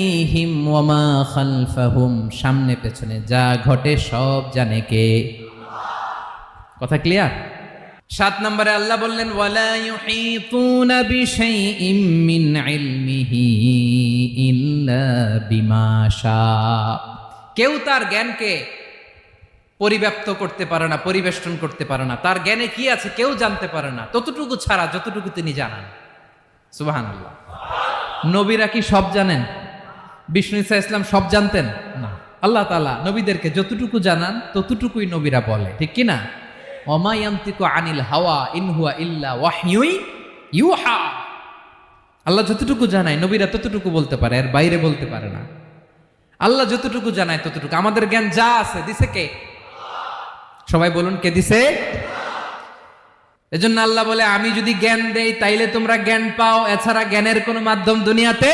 হিম ওয়ামা খালফাহুম, সামনে পেছনে যা ঘটে সব জানে কে? কথা ক্লিয়ার? 7 নম্বরে আল্লাহ বললেন ওয়ালা ইউহিতুনা বিশাইইম মিন ইলমিহি ইল্লা বিমা শা। কেউ তার জ্ঞানকে পরিব্যাপ্ত করতে পারে না, পরিবেষ্টন করতে পারে না। তার জ্ঞানে কি আছে কেউ জানতে পারে না, ততটুকু ছাড়া যতটুকু তিনি জানান। সুবহানাল্লাহ। নবীরা কি সব জানেন? বিষ্ণু ঈসা ইসলাম সব জানতেন না। আল্লাহ তাআলা নবীদেরকে যতটুকু জানান ততটুকুই নবীরা বলে, ঠিক কি না? ওমা ইয়ানতিকু আনিল হাওয়া ইন হুয়া ইল্লা ওয়াহয়ুন ইউহা। আল্লাহ যতটুকু জানায় নবীরা ততটুকু বলতে পারে, এর বাইরে বলতে পারে না। আল্লাহ যতটুকু জানায় ততটুকু। আমাদের জ্ঞান যা আছে দিছে কে? সবাই বলুন, কে দিছে? এজন্য আল্লাহ বলে আমি যদি জ্ঞান দেই তাইলে তোমরা জ্ঞান পাও, এছাড়া জ্ঞানের কোনো মাধ্যম দুনিয়াতে